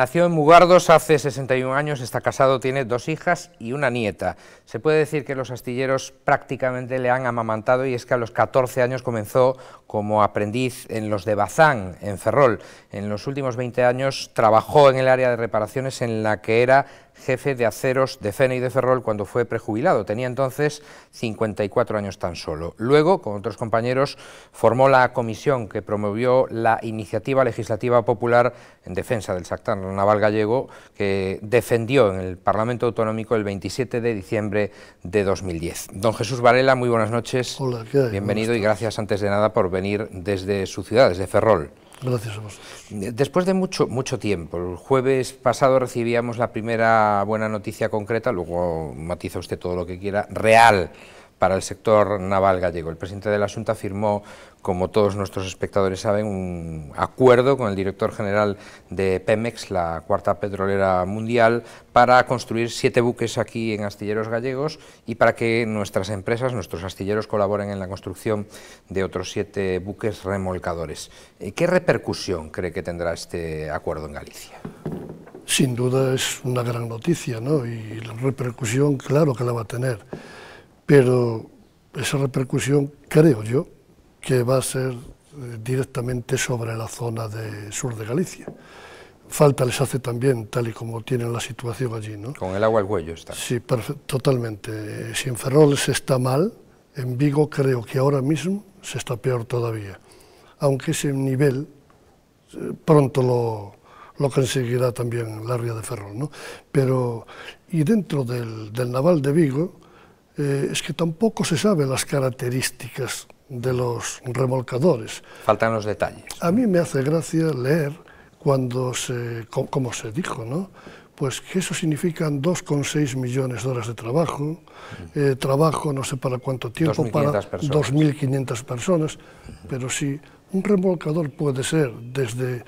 Nació en Mugardos hace 61 años, está casado, tiene 2 hijas y una nieta. Se puede decir que los astilleros prácticamente le han amamantado, y es que a los 14 años comenzó como aprendiz en los de Bazán, en Ferrol. En los últimos 20 años trabajó en el área de reparaciones, en la que era jefe de aceros de Fene y de Ferrol cuando fue prejubilado. Tenía entonces 54 años tan solo. Luego, con otros compañeros, formó la comisión que promovió la iniciativa legislativa popular en defensa del sector naval gallego, que defendió en el Parlamento Autonómico el 27 de diciembre de 2010. Don Jesús Varela, muy buenas noches. Hola, ¿qué hay? Bienvenido y gracias antes de nada por venir desde su ciudad, desde Ferrol. Gracias a vos. Después de mucho tiempo, el jueves pasado recibíamos la primera buena noticia concreta, luego matiza usted todo lo que quiera, real para el sector naval gallego. El presidente de la Xunta firmó, como todos nuestros espectadores saben, un acuerdo con el director general de Pemex, la cuarta petrolera mundial, para construir 7 buques aquí en astilleros gallegos y para que nuestras empresas, nuestros astilleros, colaboren en la construcción de otros 7 buques remolcadores. ¿Qué repercusión cree que tendrá este acuerdo en Galicia? Sin duda es una gran noticia, ¿no? Y la repercusión, claro que la va a tener, pero esa repercusión, creo yo, que va a ser directamente sobre la zona de sur de Galicia. Falta les hace también, tal y como tienen la situación allí, ¿no? Con el agua al cuello está. Sí, totalmente. Si en Ferrol se está mal, en Vigo creo que ahora mismo se está peor todavía, aunque ese nivel pronto lo conseguirá también la ría de Ferrol, ¿no? Pero, y dentro del naval de Vigo, es que tampoco se saben las características de los remolcadores. Faltan los detalles. A mí me hace gracia leer cuando como se dijo, ¿no? Pues que eso significan 2,6 millones de horas de trabajo, trabajo no sé para cuánto tiempo, para 2.500 personas, pero si un remolcador puede ser desde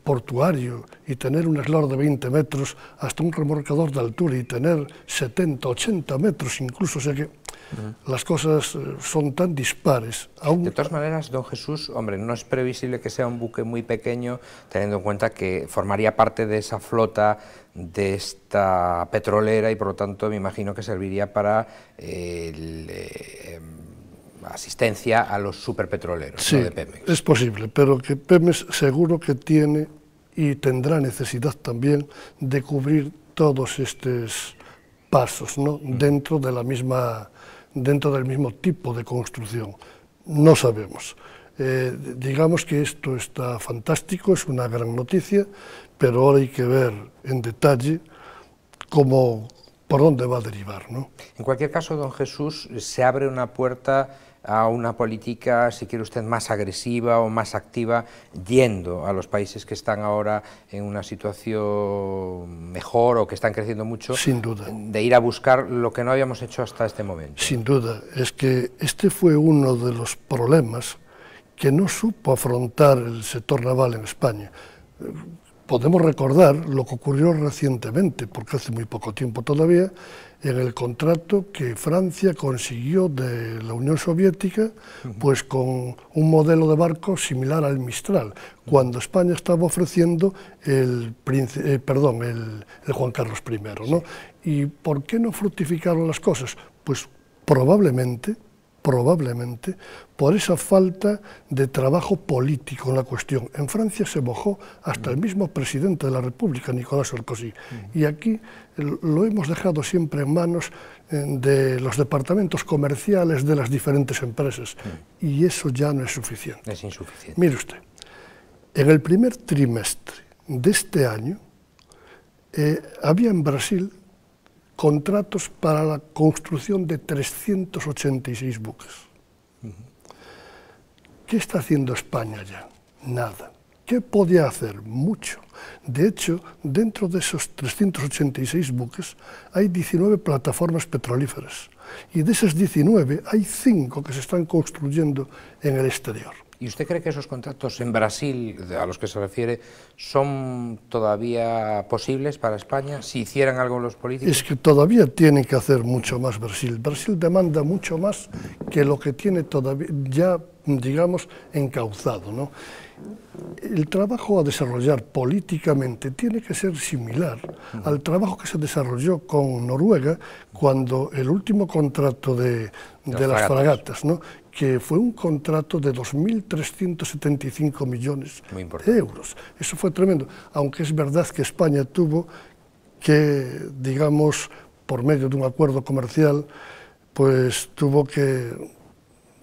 portuario y tener un eslor de 20 metros hasta un remolcador de altura y tener 70, 80 metros incluso, o sea que las cosas son tan dispares. De todas maneras, don Jesús, hombre, no es previsible que sea un buque muy pequeño, teniendo en cuenta que formaría parte de esa flota de esta petrolera y por lo tanto me imagino que serviría para asistencia a los superpetroleros, sí, ¿no?, de Pemex. Es posible, pero que Pemex seguro que tiene y tendrá necesidad también de cubrir todos estos pasos, ¿no? Dentro del mismo tipo de construcción. No sabemos. Digamos que esto está fantástico, es una gran noticia, pero ahora hay que ver en detalle por dónde va a derivar, ¿no? En cualquier caso, don Jesús, se abre una puerta a una política, si quiere usted, más agresiva o más activa, yendo a los países que están ahora en una situación mejor o que están creciendo mucho. Sin duda. De ir a buscar lo que no habíamos hecho hasta este momento. Sin duda. Es que este fue uno de los problemas que no supo afrontar el sector naval en España. Podemos recordar lo que ocurrió recientemente, porque hace muy poco tiempo todavía, en el contrato que Francia consiguió de la Unión Soviética, pues con un modelo de barco similar al Mistral, cuando España estaba ofreciendo el Juan Carlos I, ¿no? ¿Y por qué no fructificaron las cosas? Pues probablemente por esa falta de trabajo político en la cuestión. En Francia se mojó hasta el mismo presidente de la República, Nicolas Sarkozy, y aquí lo hemos dejado siempre en manos de los departamentos comerciales de las diferentes empresas, y eso ya no es suficiente. Es insuficiente. Mire usted, en el primer trimestre de este año había en Brasil contratos para la construcción de 386 buques. ¿Qué está haciendo España ya? Nada. ¿Qué podía hacer? Mucho. De hecho, dentro de esos 386 buques hay 19 plataformas petrolíferas y de esas 19 hay 5 que se están construyendo en el exterior. ¿Y usted cree que esos contratos en Brasil, a los que se refiere, son todavía posibles para España, si hicieran algo los políticos? Es que todavía tiene que hacer mucho más Brasil. Brasil demanda mucho más que lo que tiene todavía ya digamos, encauzado, ¿no? El trabajo a desarrollar políticamente tiene que ser similar al trabajo que se desarrolló con Noruega cuando el último contrato de las fragatas, ¿no?, que fue un contrato de 2.375 millones de euros. Eso fue tremendo, aunque es verdad que España tuvo que, digamos, por medio de un acuerdo comercial, pues tuvo que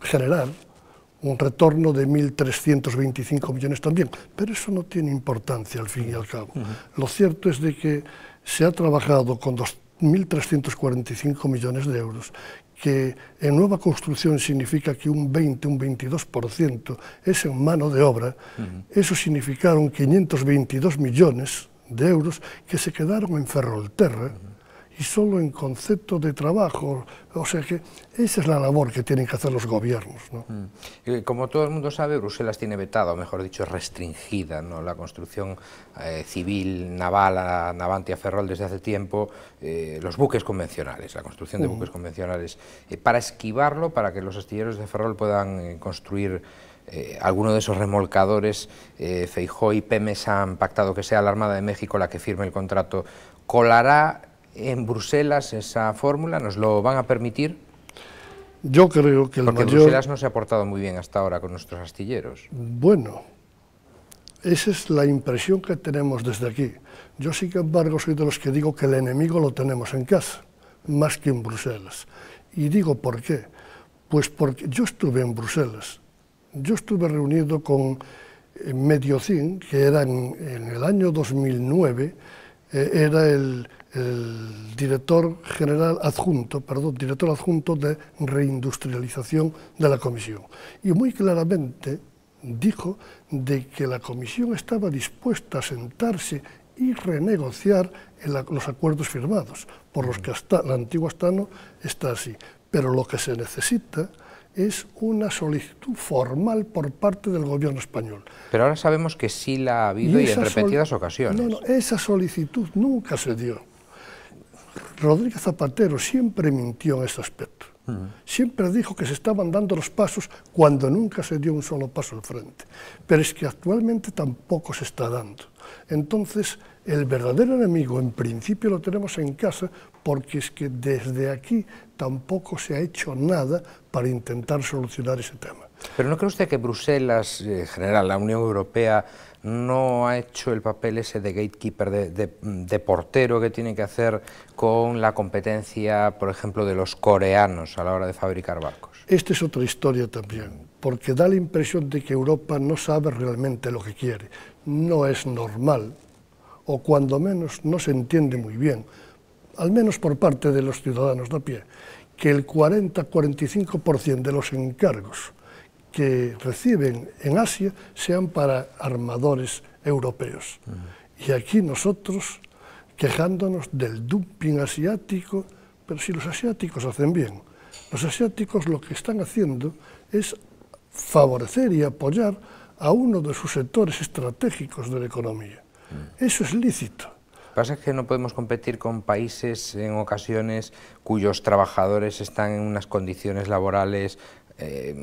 generar un retorno de 1.325 millones también, pero eso no tiene importancia al fin y al cabo. Lo cierto es de que se ha trabajado con 2.345 millones de euros, que en nueva construcción significa que un 20, un 22% es en mano de obra. Eso significaron 522 millones de euros que se quedaron en Ferrolterra, y solo en concepto de trabajo. O sea que esa es la labor que tienen que hacer los gobiernos, ¿no? Como todo el mundo sabe, Bruselas tiene vetada, o mejor dicho, restringida, ¿no?, la construcción civil naval a Navantia Ferrol desde hace tiempo, los buques convencionales, la construcción de buques convencionales. Para esquivarlo, para que los astilleros de Ferrol puedan construir alguno de esos remolcadores, Feijóo y Pemex han pactado que sea la Armada de México la que firme el contrato. ¿Colará en Bruselas esa fórmula? ¿Nos lo van a permitir? Yo creo que Porque Bruselas no se ha portado muy bien hasta ahora con nuestros astilleros. Bueno, esa es la impresión que tenemos desde aquí. Yo, sin embargo, soy de los que digo que el enemigo lo tenemos en casa, más que en Bruselas. Y digo, ¿por qué? Pues porque yo estuve en Bruselas. Yo estuve reunido con Mediocin, que era en el año 2009, era el director adjunto de reindustrialización de la Comisión. Y muy claramente dijo de que la Comisión estaba dispuesta a sentarse y renegociar los acuerdos firmados, por los que hasta la antigua Astano está así. Pero lo que se necesita es una solicitud formal por parte del gobierno español. Pero ahora sabemos que sí la ha habido y en repetidas ocasiones. No, esa solicitud nunca se dio. Rodríguez Zapatero siempre mintió en ese aspecto. Siempre dijo que se estaban dando los pasos cuando nunca se dio un solo paso al frente. Pero es que actualmente tampoco se está dando. Entonces, el verdadero enemigo en principio lo tenemos en casa, porque es que desde aquí tampoco se ha hecho nada para intentar solucionar ese tema. Pero ¿no cree usted que Bruselas, en general, la Unión Europea, no ha hecho el papel ese de gatekeeper, de portero que tiene que hacer con la competencia, por ejemplo, de los coreanos a la hora de fabricar barcos? Esta es otra historia también, porque da la impresión de que Europa no sabe realmente lo que quiere. No es normal, o cuando menos no se entiende muy bien, al menos por parte de los ciudadanos de a pie, que el 40-45% de los encargos que reciben en Asia sean para armadores europeos. Y aquí nosotros quejándonos del dumping asiático, pero si los asiáticos hacen bien, los asiáticos lo que están haciendo es favorecer y apoyar a uno de sus sectores estratégicos de la economía. Eso es lícito. Lo que pasa es que no podemos competir con países en ocasiones cuyos trabajadores están en unas condiciones laborales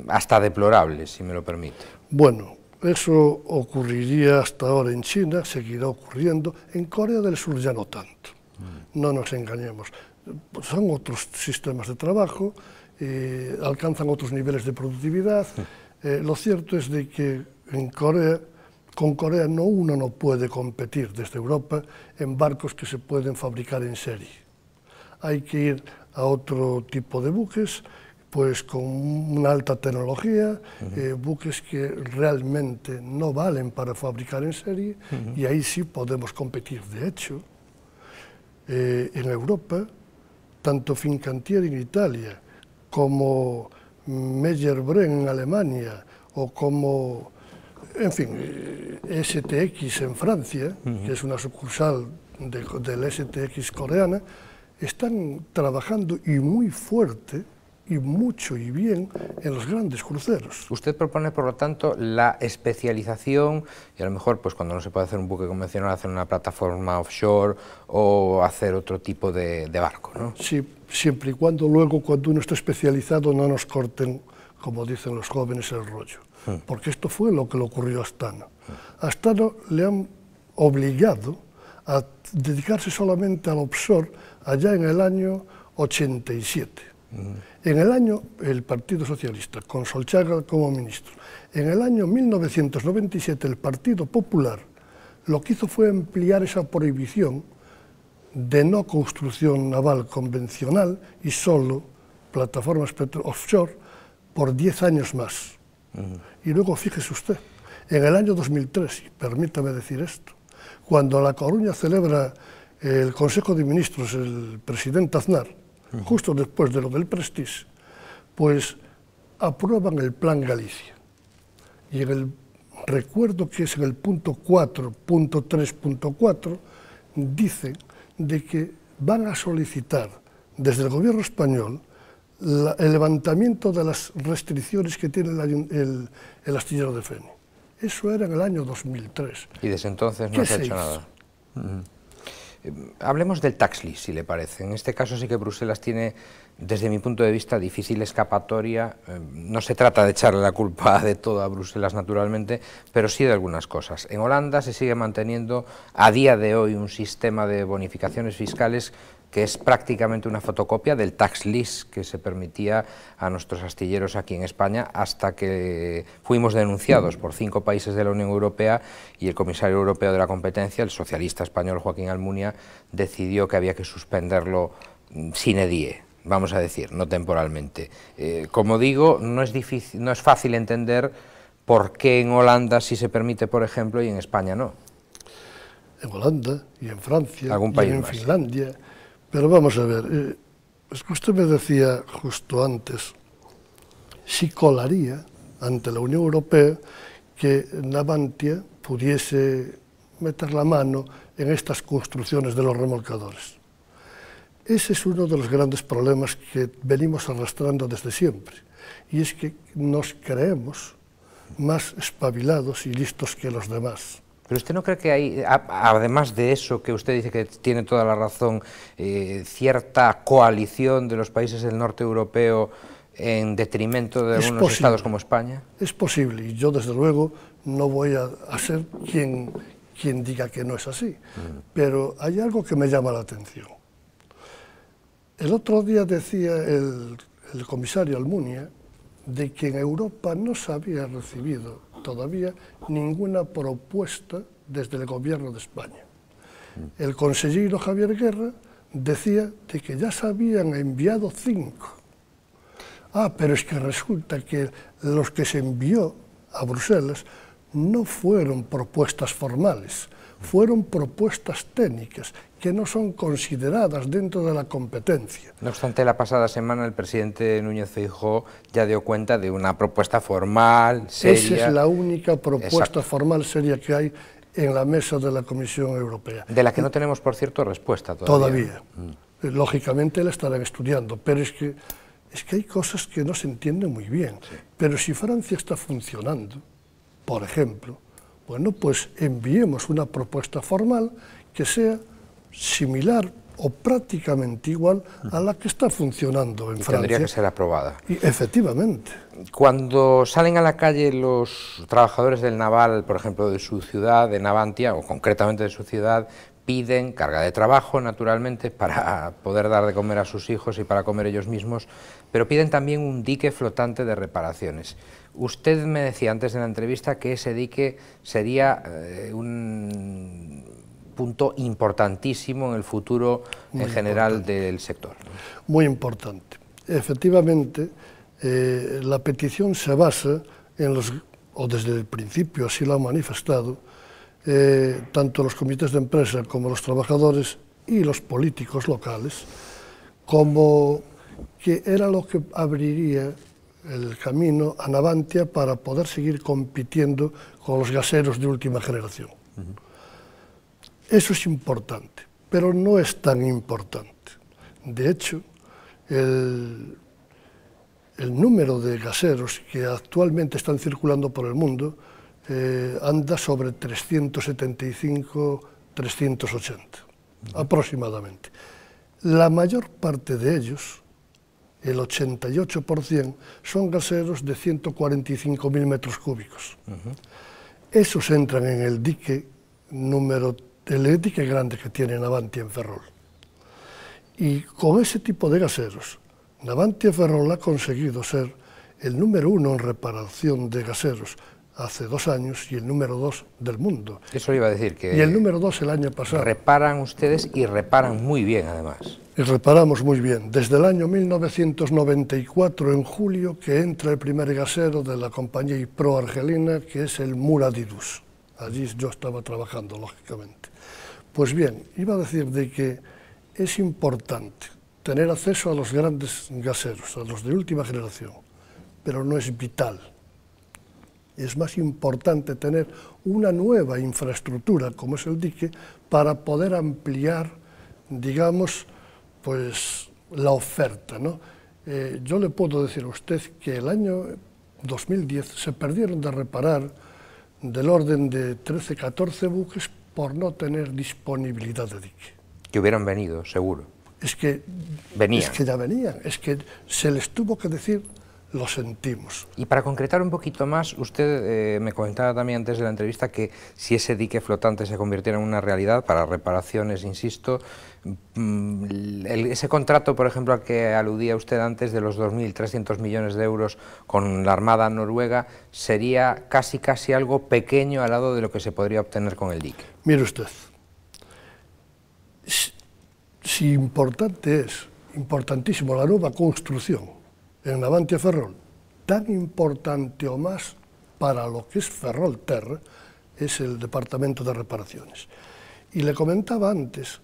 hasta deplorables, si me lo permite. Bueno, eso ocurriría hasta ahora en China, seguirá ocurriendo, en Corea del Sur ya no tanto, no nos engañemos. Son otros sistemas de trabajo, alcanzan otros niveles de productividad. Lo cierto es de que con Corea uno no puede competir desde Europa en barcos que se pueden fabricar en serie. Hay que ir a otro tipo de buques, pues con una alta tecnología, buques que realmente no valen para fabricar en serie, y ahí sí podemos competir. De hecho, en Europa, tanto Fincantieri en Italia, como Meyer-Bren en Alemania, o como, en fin, STX en Francia, que es una sucursal del STX coreana, están trabajando y muy fuerte, y mucho y bien en los grandes cruceros. Usted propone, por lo tanto, la especialización, y a lo mejor, pues cuando no se puede hacer un buque convencional, hacer una plataforma offshore o hacer otro tipo de barco, ¿no? Sí, siempre y cuando luego, cuando uno está especializado, no nos corten como dicen los jóvenes, el rollo. Porque esto fue lo que le ocurrió a Astano. A Astano le han obligado a dedicarse solamente al offshore allá en el año 87. En el año, el Partido Socialista, con Solchaga como ministro, en el año 1997 el Partido Popular lo que hizo fue ampliar esa prohibición de no construcción naval convencional y solo plataformas offshore por 10 años más. Y luego fíjese usted, en el año 2003, y permítame decir esto, cuando La Coruña celebra el Consejo de Ministros, el presidente Aznar, justo después de lo del Prestige, pues aprueban el Plan Galicia. Y en el recuerdo que es en el punto 4.3.4, dicen de que van a solicitar desde el gobierno español el levantamiento de las restricciones que tiene el astillero de Feni. Eso era en el año 2003. Y desde entonces no se ha hecho nada. Hablemos del tax lease, si le parece. En este caso sí que Bruselas tiene, desde mi punto de vista, difícil escapatoria. No se trata de echarle la culpa de todo a Bruselas, naturalmente, pero sí de algunas cosas. En Holanda se sigue manteniendo a día de hoy un sistema de bonificaciones fiscales que es prácticamente una fotocopia del tax lease que se permitía a nuestros astilleros aquí en España, hasta que fuimos denunciados por 5 países de la Unión Europea y el comisario europeo de la competencia, el socialista español Joaquín Almunia, decidió que había que suspenderlo sine die, vamos a decir, no temporalmente. Como digo, no es fácil entender por qué en Holanda sí se permite, por ejemplo, y en España no. En Holanda y en Francia ¿Algún y país en más? Finlandia. Pero vamos a ver, es que usted me decía justo antes, si colaría ante la Unión Europea que Navantia pudiese meter la mano en estas construcciones de los remolcadores. Ese es uno de los grandes problemas que venimos arrastrando desde siempre, y es que nos creemos más espabilados y listos que los demás. Pero usted no cree que hay, además de eso que usted dice que tiene toda la razón, cierta coalición de los países del norte europeo en detrimento de algunos estados como España? Es posible, y yo desde luego no voy a ser quien diga que no es así, pero hay algo que me llama la atención. El otro día decía el comisario Almunia de que en Europa no se había recibido todavía ninguna propuesta desde el gobierno de España. El consejero Javier Guerra decía de que ya se habían enviado 5. Pero es que resulta que los que se envió a Bruselas no fueron propuestas formales, fueron propuestas técnicas que no son consideradas dentro de la competencia. No obstante, la pasada semana el presidente Núñez Feijóo ya dio cuenta de una propuesta formal, seria. Esa es la única propuesta formal seria que hay en la mesa de la Comisión Europea. De la que no tenemos, por cierto, respuesta todavía. Lógicamente la estarán estudiando, pero es que hay cosas que no se entienden muy bien. Sí. Pero si Francia está funcionando, por ejemplo, bueno, pues enviemos una propuesta formal que sea similar o prácticamente igual a la que está funcionando en Francia. Tendría que ser aprobada. Y efectivamente. Cuando salen a la calle los trabajadores del naval, por ejemplo, de su ciudad, de Navantia, o concretamente de su ciudad, piden carga de trabajo, naturalmente, para poder dar de comer a sus hijos y para comer ellos mismos, pero piden también un dique flotante de reparaciones. Usted me decía antes de la entrevista que ese dique sería un punto importantísimo en el futuro en general del sector. Muy importante. Efectivamente, la petición se basa en o desde el principio así lo han manifestado, tanto los comités de empresa como los trabajadores y los políticos locales, como que era lo que abriría el camino a Navantia para poder seguir compitiendo con los gaseros de última generación. Eso es importante, pero no es tan importante. De hecho, el número de gaseros que actualmente están circulando por el mundo anda sobre 375, 380, aproximadamente. La mayor parte de ellos el 88% son gaseros de 145.000 metros cúbicos. Esos entran en el dique el dique grande que tiene Navantia en Ferrol. Y con ese tipo de gaseros, Navantia Ferrol ha conseguido ser el número 1 en reparación de gaseros hace 2 años y el número 2 del mundo. Eso iba a decir que... Y el número 2 el año pasado. Reparan ustedes y reparan muy bien, además. Y reparamos muy bien. Desde el año 1994, en julio, que entra el primer gasero de la compañía Ipro argelina, que es el Muradidus. Allí yo estaba trabajando, lógicamente. Pues bien, iba a decir de que es importante tener acceso a los grandes gaseros, a los de última generación, pero no es vital. Es más importante tener una nueva infraestructura, como es el dique, para poder ampliar, digamos, pues la oferta, ¿no? Yo le puedo decir a usted que el año 2010 se perdieron de reparar del orden de 13, 14 buques por no tener disponibilidad de dique. Que hubieran venido, seguro. Es que ya venían, es que se les tuvo que decir, lo sentimos. Y para concretar un poquito más, usted me comentaba también antes de la entrevista que si ese dique flotante se convirtiera en una realidad para reparaciones, insisto, ese contrato, por ejemplo, al que aludía usted antes, de los 2.300 millones de euros con la Armada noruega, sería casi algo pequeño al lado de lo que se podría obtener con el dique. Mire usted, si importantísimo la nueva construcción en Navantia Ferrol, tan importante o más para lo que es Ferrolterra, es el Departamento de Reparaciones. Y le comentaba antes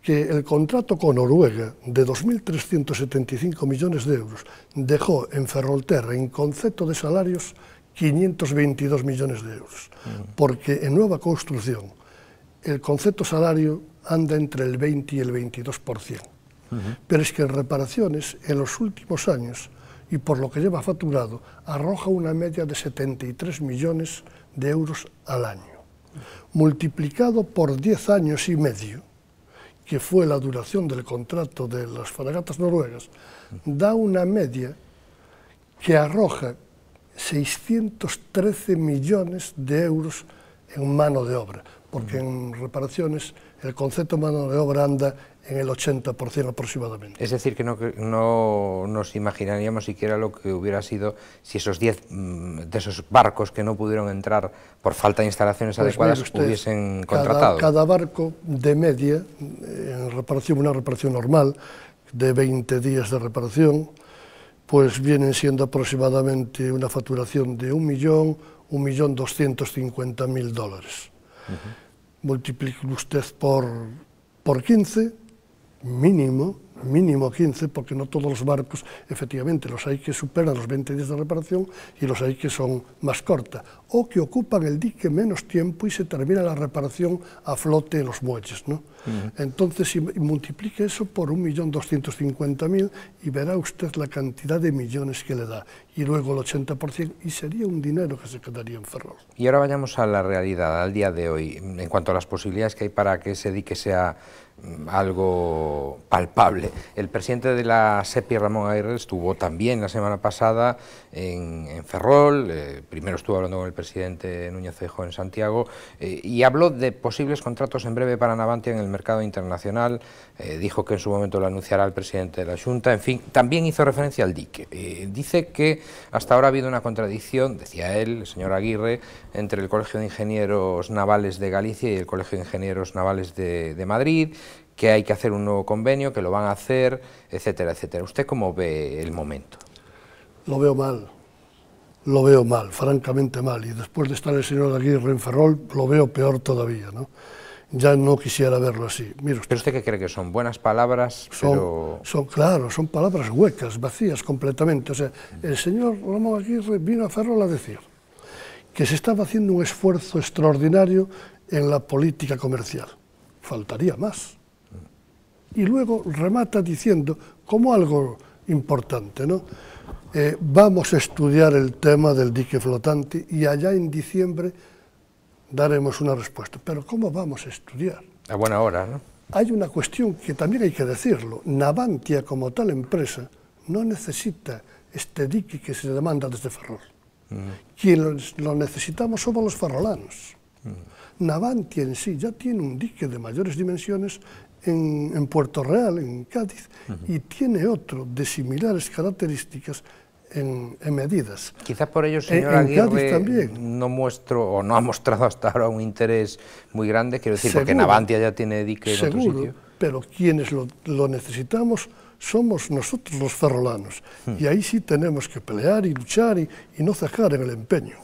que el contrato con Noruega de 2.375 millones de euros dejó en Ferrolterra, en concepto de salarios, 522 millones de euros, porque en nueva construcción el concepto salario anda entre el 20 y el 22%. Pero es que en reparaciones, en los últimos años, y por lo que lleva facturado, arroja una media de 73 millones de euros al año. Multiplicado por 10 años y medio, que fue la duración del contrato de las fragatas noruegas, da una media que arroja 613 millones de euros en mano de obra, porque en reparaciones el concepto de mano de obra anda en el 80% aproximadamente. Es decir, que no nos imaginaríamos siquiera lo que hubiera sido si esos 10 de esos barcos que no pudieron entrar por falta de instalaciones adecuadas hubiesen contratado. Cada barco de media, en reparación, una reparación normal, de 20 días de reparación, pues vienen siendo aproximadamente una facturación de 1.250.000 dólares. Multiplique usted por 15, mínimo 15, porque no todos los barcos, efectivamente, los hay que superan los 20 días de reparación y los hay que son más cortas, o que ocupan el dique menos tiempo y se termina la reparación a flote en los muelles, ¿no? Entonces, si multiplique eso por 1.250.000 y verá usted la cantidad de millones que le da, y luego el 80%, y sería un dinero que se quedaría en Ferrol. Y ahora vayamos a la realidad, al día de hoy, en cuanto a las posibilidades que hay para que ese dique sea algo palpable. El presidente de la SEPI, Ramón Aguirre, estuvo también la semana pasada en Ferrol, primero estuvo hablando con el presidente Núñez Feijóo en Santiago, y habló de posibles contratos en breve para Navantia en el mercado internacional, dijo que en su momento lo anunciará el presidente de la Xunta, en fin, también hizo referencia al dique. Dice que hasta ahora ha habido una contradicción, decía él, el señor Aguirre, entre el Colegio de Ingenieros Navales de Galicia y el Colegio de Ingenieros Navales de Madrid, que hay que hacer un nuevo convenio, que lo van a hacer, etcétera, etcétera. ¿Usted cómo ve el momento? Lo veo mal, francamente mal, y después de estar el señor Aguirre en Ferrol, lo veo peor todavía, ¿no? Ya no quisiera verlo así. Mire usted, ¿pero usted qué cree que son? ¿Buenas palabras? Claro, son palabras huecas, vacías completamente. O sea, el señor Ramón Aguirre vino a Ferrol a decir que se estaba haciendo un esfuerzo extraordinario en la política comercial. Faltaría más. Y luego remata diciendo, como algo importante, ¿no? Vamos a estudiar el tema del dique flotante y allá en diciembre daremos una respuesta. Pero ¿cómo vamos a estudiar? A buena hora, ¿no? Hay una cuestión que también hay que decirlo. Navantia, como tal empresa, no necesita este dique que se demanda desde Ferrol. Quien lo necesitamos somos los ferrolanos. Navantia en sí ya tiene un dique de mayores dimensiones en Puerto Real, en Cádiz, y tiene otro de similares características en medidas. Quizá por ello, señor Aguirre, no ha mostrado hasta ahora un interés muy grande, quiero decir, porque Navantia ya tiene dique en otro sitio. Pero quienes lo necesitamos somos nosotros los ferrolanos, y ahí sí tenemos que pelear y luchar y no cejar en el empeño.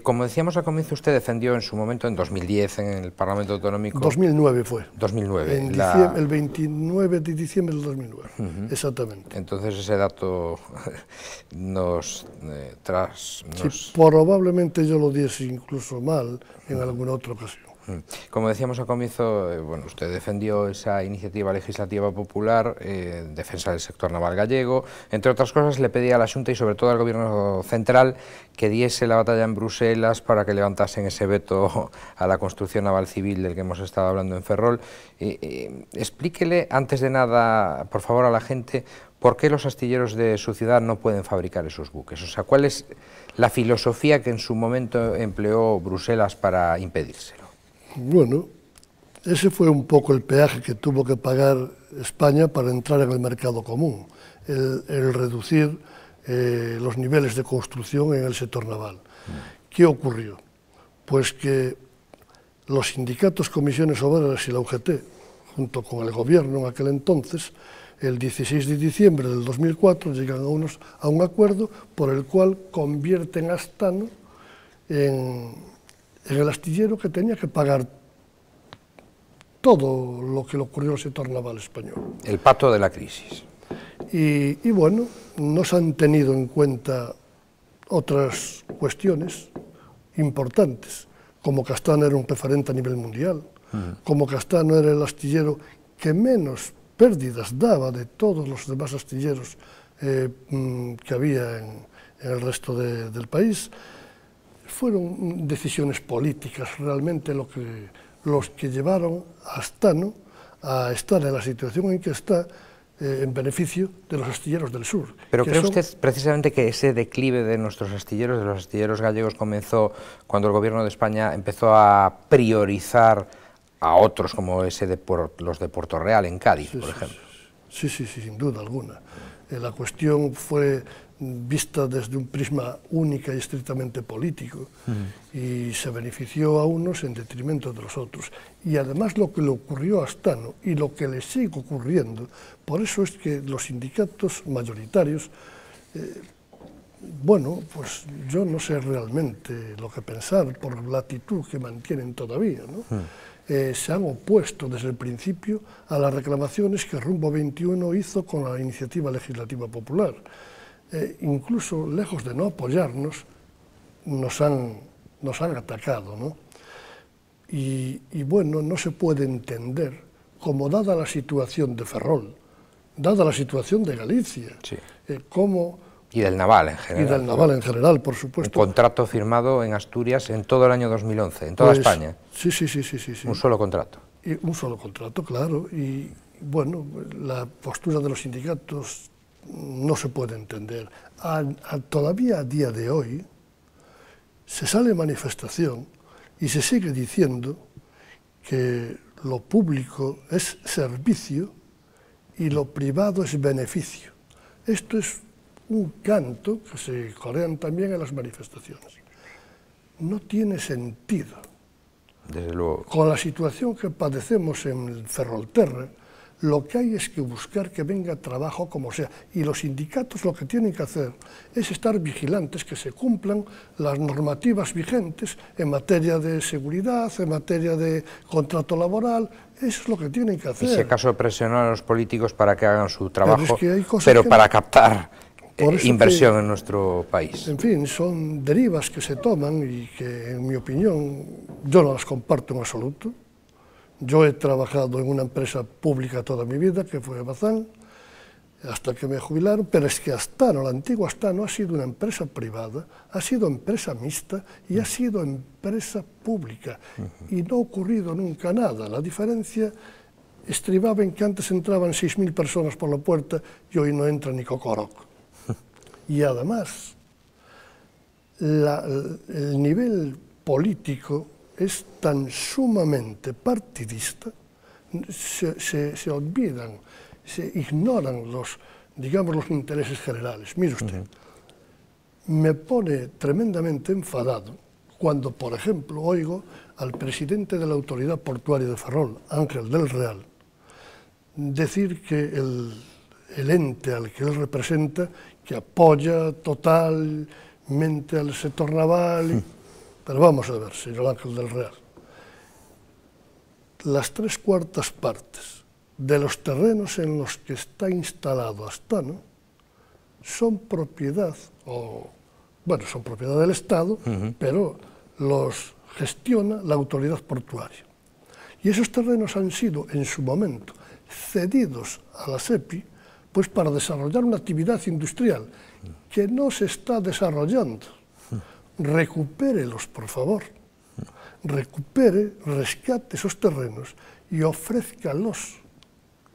Como decíamos al comienzo, usted defendió en su momento, en 2010, en el Parlamento Autonómico... 2009 fue. 2009. El 29 de diciembre del 2009, exactamente. Entonces ese dato nos... Sí, probablemente yo lo diese incluso mal en alguna otra ocasión. Como decíamos al comienzo, bueno, usted defendió esa iniciativa legislativa popular, defensa del sector naval gallego. Entre otras cosas, le pedía a la Xunta y sobre todo al Gobierno central que diese la batalla en Bruselas para que levantasen ese veto a la construcción naval civil del que hemos estado hablando en Ferrol. Explíquele, antes de nada, por favor, a la gente, por qué los astilleros de su ciudad no pueden fabricar esos buques. O sea, ¿cuál es la filosofía que en su momento empleó Bruselas para impedírselo? Bueno, ese fue un poco el peaje que tuvo que pagar España para entrar en el mercado común, el reducir los niveles de construcción en el sector naval. ¿Qué ocurrió? Pues que los sindicatos, comisiones obreras y la UGT, junto con el gobierno en aquel entonces, el 16 de diciembre del 2004 llegan a un acuerdo por el cual convierten a Astano en el astillero que tenía que pagar todo lo que le ocurrió al sector naval español. El pato de la crisis. Y bueno, no se han tenido en cuenta otras cuestiones importantes, como que Astano era un referente a nivel mundial, como que Astano era el astillero que menos pérdidas daba de todos los demás astilleros que había en el resto del país. Fueron decisiones políticas realmente los que llevaron a Astano a estar en la situación en que está en beneficio de los astilleros del sur. ¿Pero cree usted precisamente que ese declive de nuestros astilleros, de los astilleros gallegos, comenzó cuando el Gobierno de España empezó a priorizar a otros como los de Puerto Real en Cádiz, por ejemplo? Sí, sin duda alguna. La cuestión fue vista desde un prisma única y estrictamente político, y se benefició a unos en detrimento de los otros. Y además lo que le ocurrió a Astano y lo que le sigue ocurriendo, por eso es que los sindicatos mayoritarios, bueno, pues yo no sé realmente lo que pensar por la actitud que mantienen todavía, ¿no? Se han opuesto desde el principio a las reclamaciones que Rumbo 21 hizo con la iniciativa legislativa popular. Incluso lejos de no apoyarnos, nos han atacado, ¿no? Y bueno, no se puede entender cómo, dada la situación de Ferrol, dada la situación de Galicia, cómo... Y del naval en general. Y del naval en general, por supuesto. Un contrato firmado en Asturias en todo el año 2011, en toda España. Sí. Un solo contrato. Y un solo contrato, claro. Y bueno, la postura de los sindicatos no se puede entender. Todavía a día de hoy se sale en manifestación y se sigue diciendo que lo público es servicio y lo privado es beneficio. Esto es un canto que se corean también en las manifestaciones. No tiene sentido. Desde luego. Con la situación que padecemos en Ferrolterra, lo que hay es que buscar que venga trabajo como sea. Y los sindicatos lo que tienen que hacer es estar vigilantes, que se cumplan las normativas vigentes en materia de seguridad, en materia de contrato laboral. Eso es lo que tienen que hacer. Y si acaso presionar a los políticos para que hagan su trabajo, pero para captar inversión en nuestro país. En fin, son derivas que se toman y que, en mi opinión, yo no las comparto en absoluto. Yo he trabajado en una empresa pública toda mi vida, que fue Bazán, hasta que me jubilaron, pero es que Astano, la antigua Astano, ha sido una empresa privada, ha sido empresa mixta y ha sido empresa pública. Y no ha ocurrido nunca nada. La diferencia estribaba en que antes entraban 6.000 personas por la puerta y hoy no entra ni cocoroco. Y además, el nivel político es tan sumamente partidista, se olvidan, se ignoran los intereses generales. Mire usted, me pone tremendamente enfadado cuando, por ejemplo, oigo al presidente de la Autoridad Portuaria de Ferrol, Ángel del Real, decir que el ente al que él representa, que apoya totalmente al sector naval, pero vamos a ver, señor Ángel del Real, las 3/4 partes de los terrenos en los que está instalado Astano son propiedad, son propiedad del Estado, pero los gestiona la autoridad portuaria. Y esos terrenos han sido, en su momento, cedidos a la SEPI, pues para desarrollar una actividad industrial que no se está desarrollando. Recupérelos, por favor. Rescate esos terrenos y ofrézcalos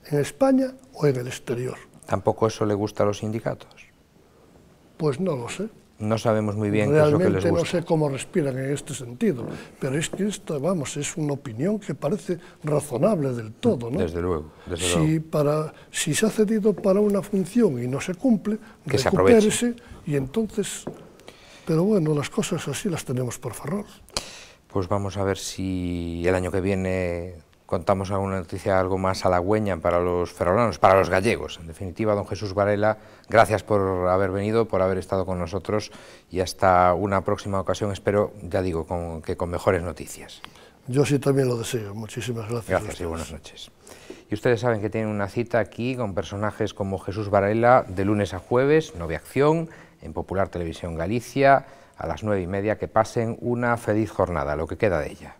en España o en el exterior. ¿Tampoco eso le gusta a los sindicatos? Pues no lo sé. No sabemos muy bien qué es lo que les gusta. Realmente no sé cómo respiran en este sentido, pero es que esta, es una opinión que parece razonable del todo, ¿no? Desde luego, desde luego. Si se ha cedido para una función y no se cumple, que se aproveche. Y entonces... Pero bueno, las cosas así las tenemos por Ferrol. Pues vamos a ver si el año que viene contamos alguna noticia algo más halagüeña para los ferrolanos, para los gallegos. En definitiva, don Jesús Varela, gracias por haber venido, por haber estado con nosotros y hasta una próxima ocasión, espero, ya digo, con mejores noticias. Yo sí también lo deseo. Muchísimas gracias. Gracias y buenas noches. Y ustedes saben que tienen una cita aquí con personajes como Jesús Varela de lunes a jueves, Nove Acción, en Popular Televisión Galicia, a las 9:30, que pasen una feliz jornada, lo que queda de ella.